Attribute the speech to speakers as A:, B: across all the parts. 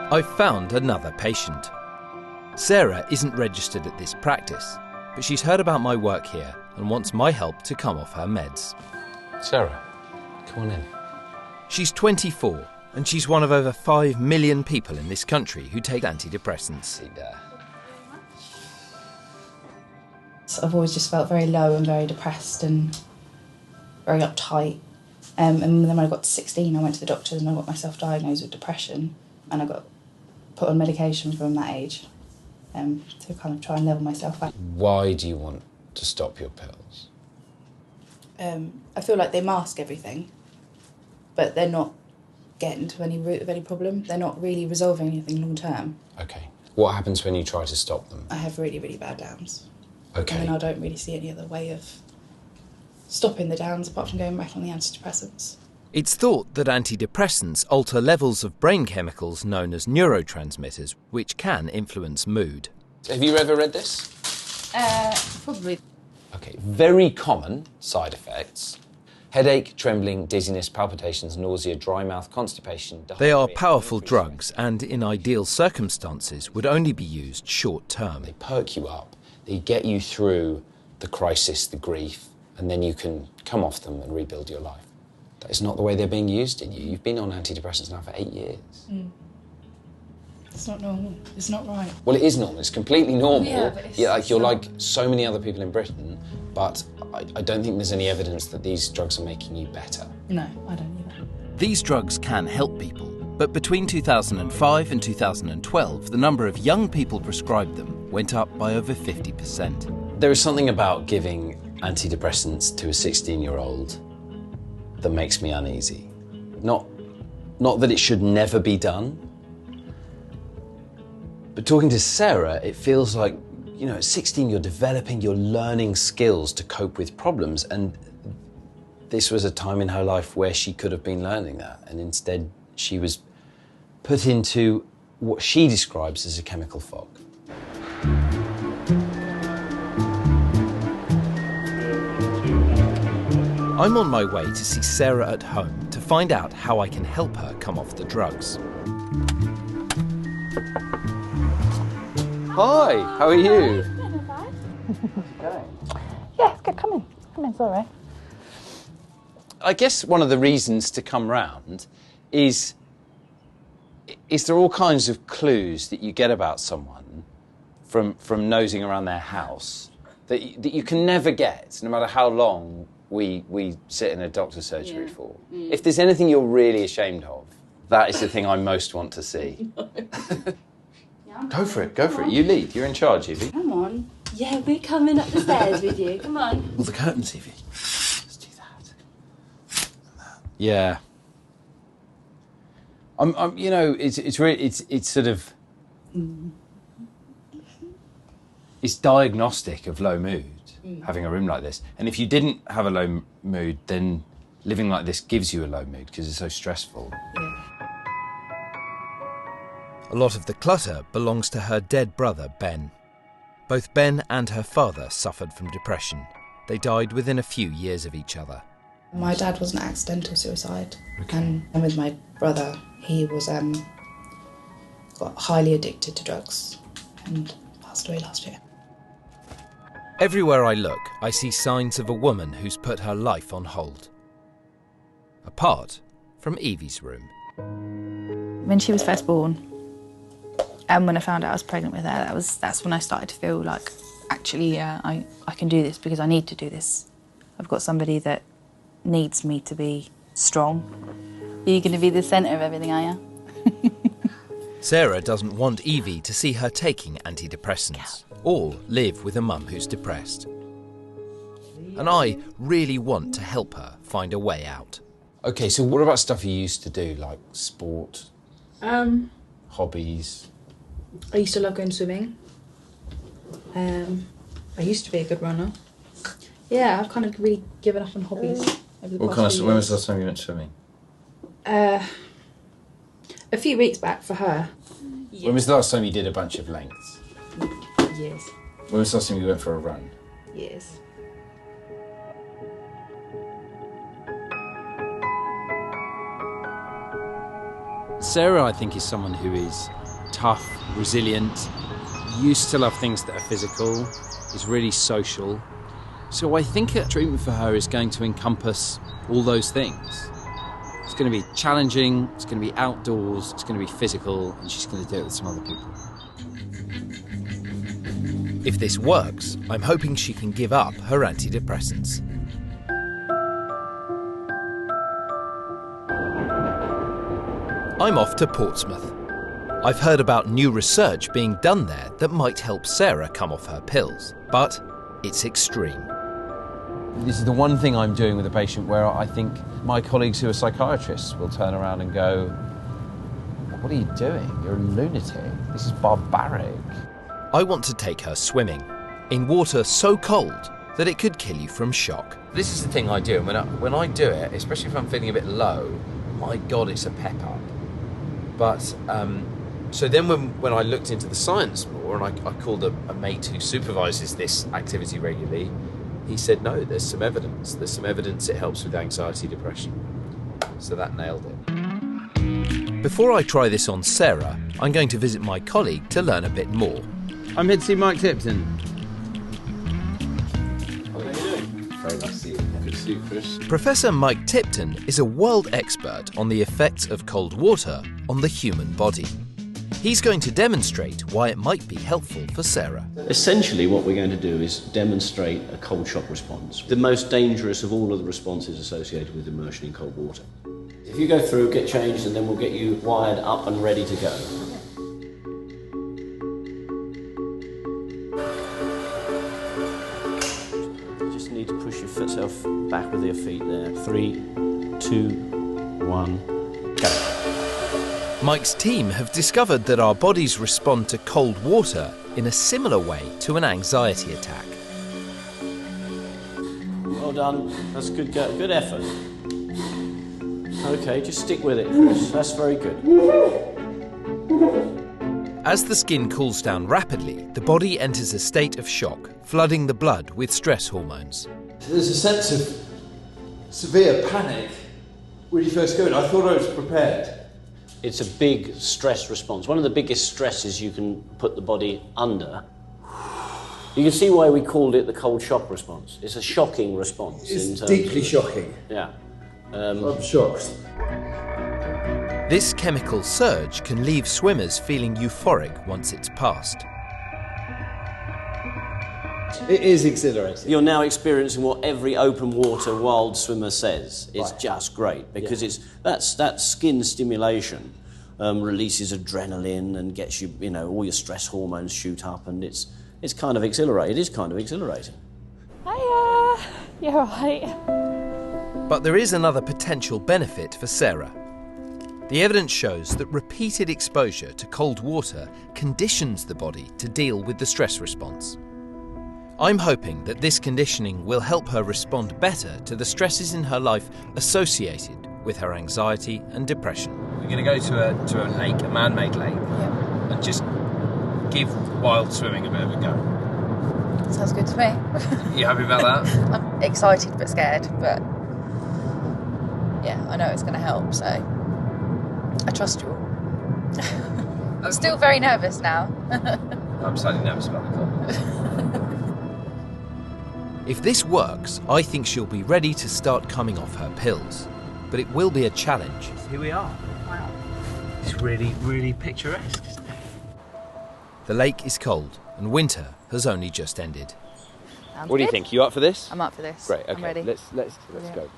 A: I've found another patient. Sarah isn't registered at this practice, but she's heard about my work here and wants my help to come off her meds.
B: Sarah, come on in.
A: She's 24 and she's one of over 5 million people in this country who take antidepressants.
B: See there.
C: I've always just felt very low and very depressed and very uptight. And then when I got to 16, I went to the doctors and I got myself diagnosed with depression, and I got put on medication from that age to kind of try and level myself out.
B: Why do you want to stop your pills?
C: I feel like they mask everything, but they're not getting to any root of any problem. They're not really resolving anything long term.
B: Okay. What happens when you try to stop them?
C: I have really, really bad downs.
B: Okay.
C: And I don't really see any other way of stopping the downs apart from going back on the antidepressants.
A: It's thought that antidepressants alter levels of brain chemicals known as neurotransmitters, which can influence mood.
B: Have you ever read this?
C: Probably.
B: Okay, very common side effects. Headache, trembling, dizziness, palpitations, nausea, dry mouth, constipation.
A: They are powerful drugs and, in ideal circumstances, would only be used short term.
B: They perk you up, they get you through the crisis, the grief, and then you can come off them and rebuild your life. That is not the way they're being used in you. You've been on antidepressants now for 8 years.
C: It's not normal. It's not right.
B: Well, it is normal. It's completely normal.
C: Yeah, but it's
B: you're
C: not.
B: like so many other people in Britain, but I don't think there's any evidence that these drugs are making you better.
C: No, I don't either.
A: These drugs can help people, but between 2005 and 2012, the number of young people prescribed them went up by over 50%.
B: There is something about giving antidepressants to a 16-year-old that makes me uneasy. Not that it should never be done, but talking to Sarah, it feels like, you know, at 16 you're developing, you're learning skills to cope with problems, and this was a time in her life where she could have been learning that, and instead she was put into what she describes as a chemical fog.
A: I'm on my way to see Sarah at home to find out how I can help her come off the drugs.
B: Hi, how are you?
C: Yeah, it's good. Come in. Come in, it's all right.
B: I guess one of the reasons to come round is there all kinds of clues that you get about someone from nosing around their house that you can never get, no matter how long we sit in a doctor's surgery for. If there's anything you're really ashamed of, that is the thing I most want to see. Go for it. You lead. You're in charge, Evie.
D: Come on. Yeah, we're coming up the stairs with you. Come on.
B: Pull the curtains, Evie. Let's do that. Yeah. You know, it's really, it's sort of, it's diagnostic of low mood, having a room like this. And if you didn't have a low mood, then living like this gives you a low mood because it's so stressful.
C: Yeah.
A: A lot of the clutter belongs to her dead brother, Ben. Both Ben and her father suffered from depression. They died within a few years of each other.
C: My dad was an accidental suicide, and with my brother, he was got highly addicted to drugs and passed away last year.
A: Everywhere I look, I see signs of a woman who's put her life on hold. Apart from Evie's room.
E: When she was first born, and when I found out I was pregnant with her, that's when I started to feel like, actually, I can do this because I need to do this. I've got somebody that needs me to be strong. Are you going to be the centre of everything, are you?
A: Sarah doesn't want Evie to see her taking antidepressants or live with a mum who's depressed. And I really want to help her find a way out.
B: Okay, so what about stuff you used to do, like sport, hobbies?
C: I used to love going swimming. I used to be a good runner. Yeah, I've kind of really given up on hobbies over the past few
B: When was
C: years.
B: the last time you went swimming?
C: A few weeks back for her.
B: When was the last time you did a bunch of lengths?
C: Years.
B: When was the last time you went for a run?
C: Years.
B: Sarah, I think, is someone who is tough, resilient, used to love things that are physical, is really social. So I think a treatment for her is going to encompass all those things. It's going to be challenging, it's going to be outdoors, it's going to be physical, and she's going to do it with some other people.
A: If this works, I'm hoping she can give up her antidepressants. I'm off to Portsmouth. I've heard about new research being done there that might help Sarah come off her pills, but it's extreme.
B: This is the one thing I'm doing with a patient where I think my colleagues who are psychiatrists will turn around and go, "What are you doing? You're a lunatic. This is barbaric."
A: I want to take her swimming, in water so cold that it could kill you from shock. This is the thing I do, and when I do it, especially if I'm feeling a bit low, my God, it's a pep up. But, so then when I looked into the science more, and I called a mate who supervises this activity regularly, he said, no, there's some evidence. There's some evidence it helps with anxiety, depression. So that nailed it. Before I try this on Sarah, I'm going to visit my colleague to learn a bit more.
B: I'm here to see Mike Tipton.
F: How are you doing? Very nice to see you. Good to see you, Chris.
A: Professor Mike Tipton is a world expert on the effects of cold water on the human body. He's going to demonstrate why it might be helpful for Sarah.
F: Essentially, what we're going to do is demonstrate a cold shock response, the most dangerous of all of the responses associated with immersion in cold water. If you go through, get changed, and then we'll get you wired up and ready to go. You just need to push yourself back with your feet there. 3, 2, 1, go.
A: Mike's team have discovered that our bodies respond to cold water in a similar way to an anxiety attack.
F: Well done. That's good. Good effort. Okay, just stick with it, Chris. That's very good.
A: As the skin cools down rapidly, the body enters a state of shock, flooding the blood with stress hormones.
G: There's a sense of severe panic when you first go in. I thought I was prepared.
F: It's a big stress response. One of the biggest stresses you can put the body under. You can see why we called it the cold shock response. It's a shocking response.
G: It's deeply shocking.
F: Yeah.
G: I'm shocked.
A: This chemical surge can leave swimmers feeling euphoric once it's passed.
G: It is exhilarating.
F: You're now experiencing what every open water wild swimmer says. It's
G: Right.
F: just great because that skin stimulation releases adrenaline and gets you, all your stress hormones shoot up, and it's kind of exhilarating. It is kind of exhilarating.
D: Hiya! You alright?
A: But there is another potential benefit for Sarah. The evidence shows that repeated exposure to cold water conditions the body to deal with the stress response. I'm hoping that this conditioning will help her respond better to the stresses in her life associated with her anxiety and depression.
H: We're going to go to a lake, a man-made lake, and just give wild swimming a bit of a go.
E: Sounds good to me.
H: You happy about that?
E: I'm excited but scared, but yeah, I know it's going to help, so I trust you all. I'm still very nervous now.
H: I'm slightly nervous about the cold.
A: If this works, I think she'll be ready to start coming off her pills. But it will be a challenge.
H: Here we are. Wow. It's really, really picturesque.
A: The lake is cold and winter has only just ended.
E: Sounds
B: What do you
E: good.
B: think? You up for this?
E: I'm up for this.
B: Great. Okay.
E: I'm ready.
B: Let's go.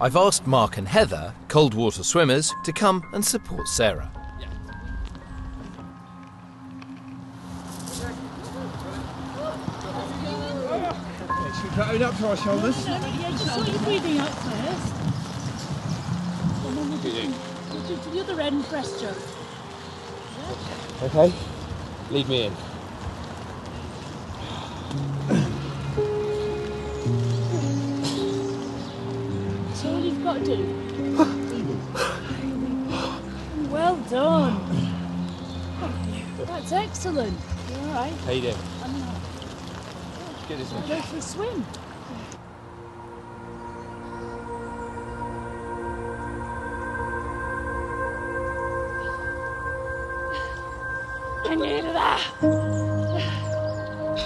A: I've asked Mark and Heather, cold water swimmers, to come and support Sarah.
G: Should we put it up to our shoulders?
I: Yeah, just sort your breathing out first. And then we'll do to the other end breaststroke.
B: Okay. Lead me in.
I: That's all you've got to do. Well done. That's excellent. You all right?
B: How you doing?
I: I'm not.
B: Good, isn't
I: Go for a swim. I needed that.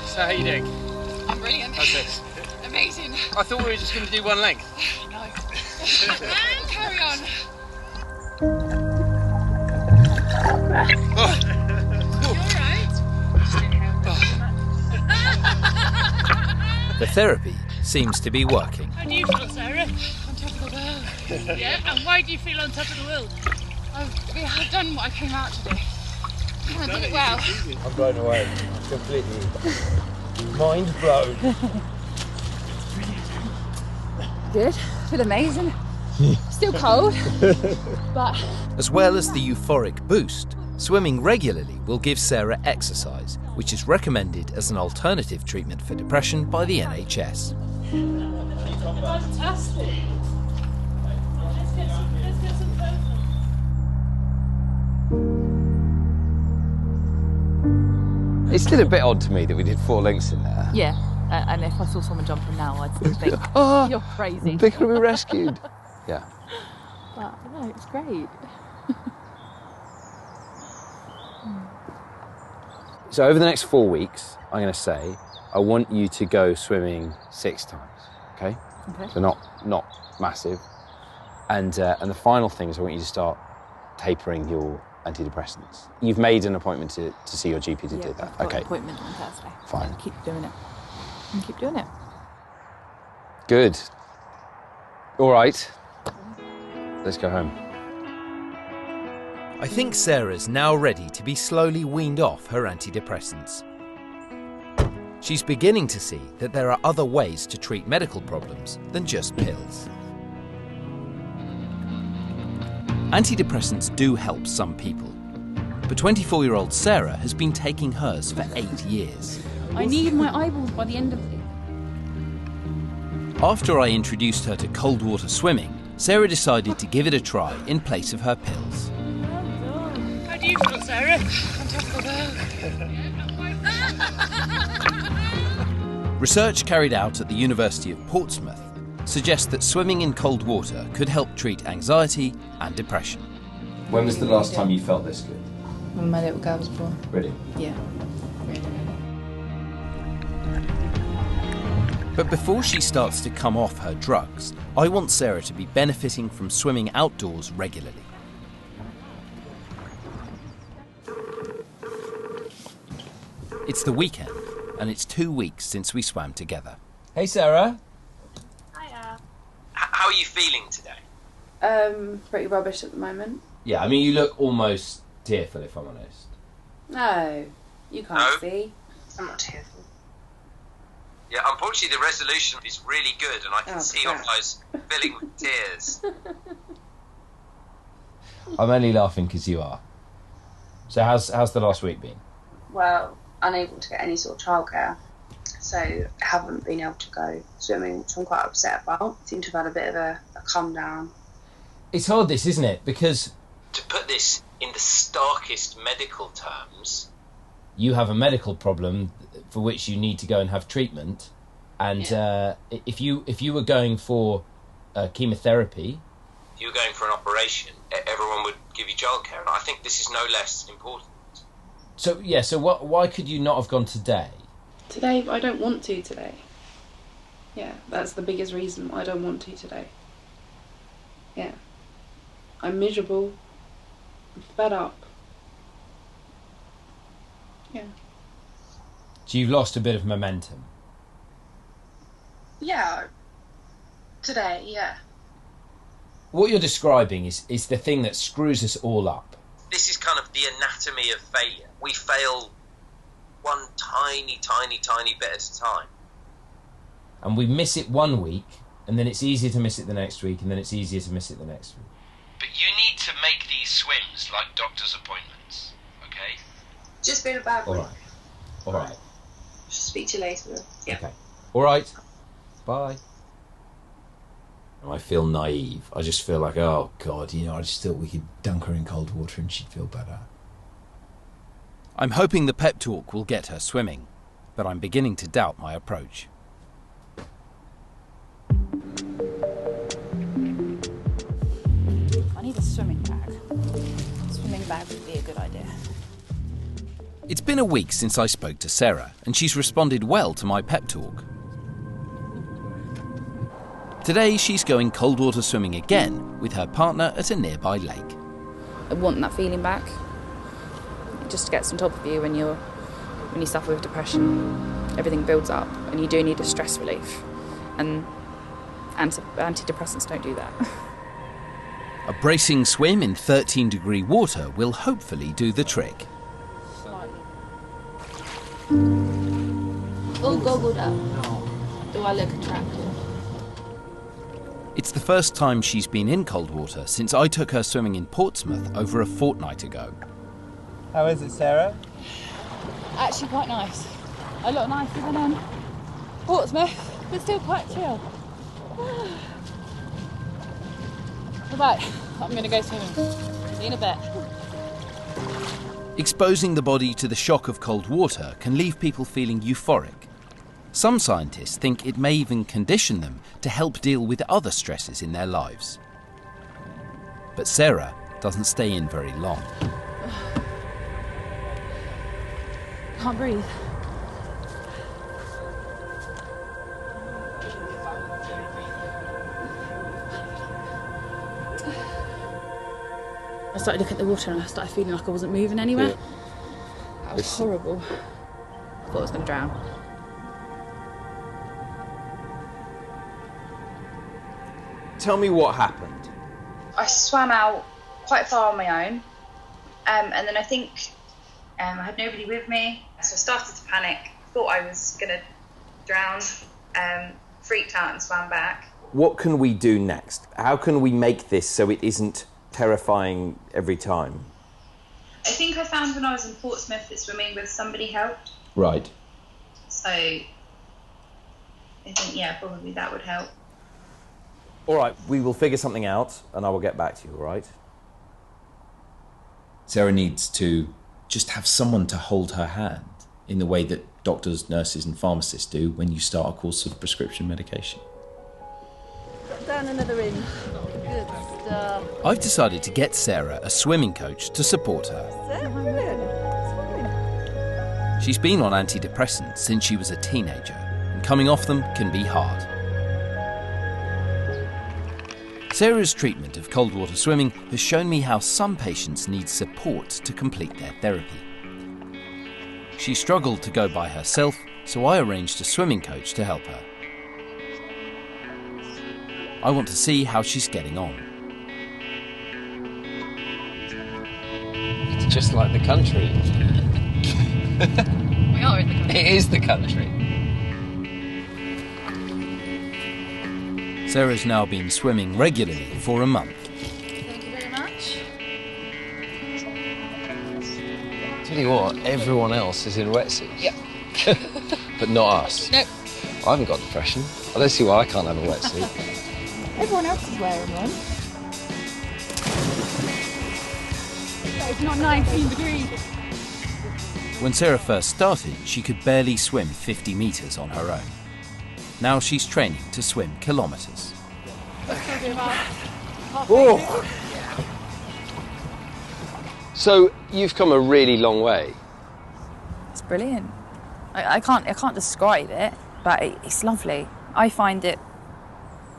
H: So how you doing?
J: I'm brilliant.
H: How's this?
J: Amazing.
H: I thought we were just going to do one length.
J: No. Carry on.
H: Oh.
J: You alright?
A: The therapy seems to be working.
I: How do you feel, Sarah?
J: On top of the world.
I: Yeah, and why do you feel on top of the world?
J: I've done what I came out to do. I did it well.
H: I'm blown away. Completely. Mind blown.
J: Good. Feel amazing. Still cold. But
A: As well as the euphoric boost, swimming regularly will give Sarah exercise, which is recommended as an alternative treatment for depression by the NHS.
I: Fantastic. Let's get some photos.
B: It's still a bit odd to me that we did 4 lengths in there.
E: Yeah, and if I saw someone jumping now, I'd still think,
B: Oh,
E: you're crazy.
B: they're going to be rescued. Yeah.
E: But no, it's great.
B: So over the next 4 weeks, I'm going to say, I want you to go swimming 6 times, okay?
E: Okay.
B: So not massive. And the final thing is I want you to start tapering your antidepressants. You've made an appointment to see your GP to do that,
E: I've got
B: okay?
E: an appointment on Thursday.
B: Fine.
E: And keep doing it. And keep doing it.
B: Good. All right. Let's go home.
A: I think Sarah's now ready to be slowly weaned off her antidepressants. She's beginning to see that there are other ways to treat medical problems than just pills. Antidepressants do help some people, but 24-year-old Sarah has been taking hers for 8 years.
J: I need my eyeballs by the end of it.
A: After I introduced her to cold water swimming, Sarah decided to give it a try in place of her pills.
I: How do you feel, Sarah?
J: On top of the world.
A: Research carried out at the University of Portsmouth suggests that swimming in cold water could help treat anxiety and depression.
B: When was the last time you felt this good?
C: When my little girl was born.
B: Really?
C: Yeah. Really.
A: But before she starts to come off her drugs, I want Sarah to be benefiting from swimming outdoors regularly. It's the weekend, and it's 2 weeks since we swam together.
H: Hey, Sarah.
I: Hiya.
H: How are you feeling today?
C: Pretty rubbish at the moment.
H: Yeah, I mean, you look almost tearful, if I'm honest.
C: No, you can't
H: No?
C: see. I'm not tearful.
H: Yeah, unfortunately, the resolution is really good, and I can see your
C: crap.
H: eyes filling with tears. I'm only laughing because you are. So how's the last week been?
K: Well, unable to get any sort of childcare, so haven't been able to go swimming, which I'm quite upset about. Seem to have had a bit of a come down.
H: It's hard, this, isn't it? Because, to put this in the starkest medical terms, you have a medical problem for which you need to go and have treatment, and if you were going for chemotherapy, if you were going for an operation, everyone would give you childcare, and I think this is no less important. So why could you not have gone today?
C: Today, I don't want to today. Yeah, that's the biggest reason why I don't want to today. Yeah. I'm miserable. I'm fed up. Yeah.
H: So you've lost a bit of momentum.
K: Yeah. Today, yeah.
H: What you're describing is the thing that screws us all up. This is kind of the anatomy of failure. We fail one tiny, tiny, tiny bit at a time. And we miss it 1 week, and then it's easier to miss it the next week, and then it's easier to miss it the next week. But you need to make these swims like doctor's appointments, okay?
K: Just been a bad week.
H: All right.
K: Speak to you later. Yeah.
H: Okay. All right. Bye. I feel naive. I just feel like, oh God, I just thought we could dunk her in cold water and she'd feel better.
A: I'm hoping the pep talk will get her swimming, but I'm beginning to doubt my approach.
E: I need a swimming bag. A swimming bag would be a good idea.
A: It's been a week since I spoke to Sarah, and she's responded well to my pep talk. Today, she's going cold water swimming again with her partner at a nearby lake.
E: I want that feeling back. It just gets on top of you when you suffer with depression. Everything builds up, and you do need a stress relief. And antidepressants don't do that.
A: A bracing swim in 13-degree water will hopefully do the trick.
E: All goggled up. Do I look attractive?
A: It's the first time she's been in cold water since I took her swimming in Portsmouth over a fortnight ago.
G: How is it, Sarah?
I: Actually quite nice. A lot nicer than Portsmouth, but still quite chill. Right, I'm going to go swimming. See you in a bit.
A: Exposing the body to the shock of cold water can leave people feeling euphoric. Some scientists think it may even condition them to help deal with other stresses in their lives. But Sarah doesn't stay in very long.
I: Can't breathe. I started looking at the water and I started feeling like I wasn't moving anywhere.
B: Yeah.
I: That was horrible.
E: I thought I was going to drown.
B: Tell me what happened.
K: I swam out quite far on my own, and then I think I had nobody with me, so I started to panic, thought I was going to drown, freaked out and swam back.
B: What can we do next? How can we make this so it isn't terrifying every time?
K: I think I found when I was in Portsmouth that swimming with somebody helped.
B: Right.
K: So I think, yeah, probably that would help.
B: All right, we will figure something out and I will get back to you, all right?
L: Sarah needs to just have someone to hold her hand in the way that doctors, nurses and pharmacists do when you start a course of prescription medication.
I: Down another in. Good stuff.
A: I've decided to get Sarah a swimming coach to support her. She's been on antidepressants since she was a teenager, and coming off them can be hard. Sarah's treatment of cold water swimming has shown me how some patients need support to complete their therapy. She struggled to go by herself, so I arranged a swimming coach to help her. I want to see how she's getting on.
B: It's just like the country.
E: We are in the country.
B: It is the country.
A: Sarah's now been swimming regularly for a month.
E: Thank you very much.
B: Tell you what, everyone else is in wetsuits.
E: Yep.
B: But not us.
E: Nope.
B: I haven't got depression. I don't see why I can't have a wetsuit.
I: Everyone else is wearing one. But it's not 19 degrees.
A: When Sarah first started, she could barely swim 50 metres on her own. Now she's training to swim kilometres.
B: Oh. So you've come a really long way.
E: It's brilliant. I can't describe it, but it's lovely. I find it,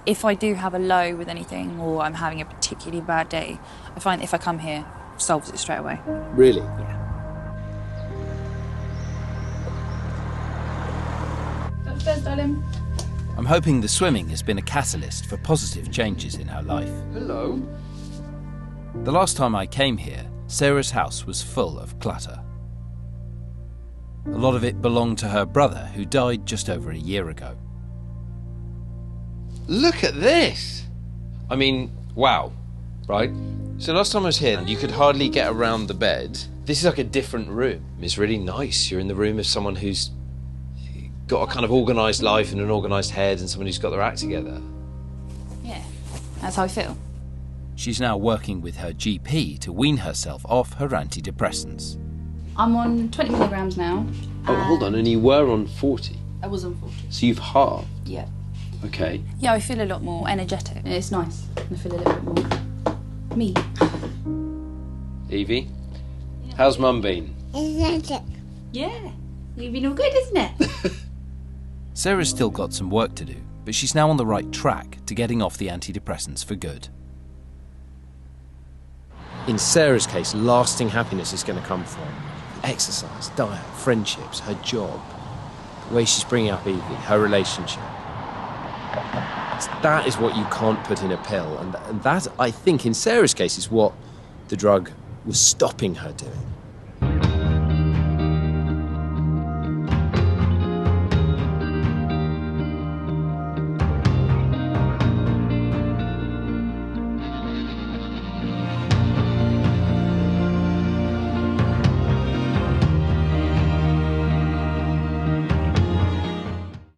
E: if I do have a low with anything or I'm having a particularly bad day, I find if I come here, it solves it straight away.
B: Really?
E: Yeah.
C: Upstairs, darling.
A: I'm hoping the swimming has been a catalyst for positive changes in her life.
B: Hello.
A: The last time I came here, Sarah's house was full of clutter. A lot of it belonged to her brother, who died just over a year ago.
B: Look at this. I mean, wow, right? So last time I was here, you could hardly get around the bed. This is like a different room. It's really nice. You're in the room of someone who's got a kind of organised life and an organised head and someone who's got their act together.
E: Yeah, that's how I feel.
A: She's now working with her GP to wean herself off her antidepressants.
C: I'm on 20 milligrams now.
B: Oh, hold on, and you were on 40?
C: I was on 40.
B: So you've halved?
C: Yeah.
B: Okay.
E: Yeah, I feel a lot more energetic.
C: It's nice. I feel a little bit more me.
B: Evie, how's Mum been?
M: Energetic.
D: Yeah, you've been all good, isn't it?
A: Sarah's still got some work to do, but she's now on the right track to getting off the antidepressants for good. In Sarah's case, lasting happiness is going to come from exercise, diet, friendships, her job, the way she's bringing up Evie, her relationship. That is what you can't put in a pill, and that, I think, in Sarah's case, is what the drug was stopping her doing.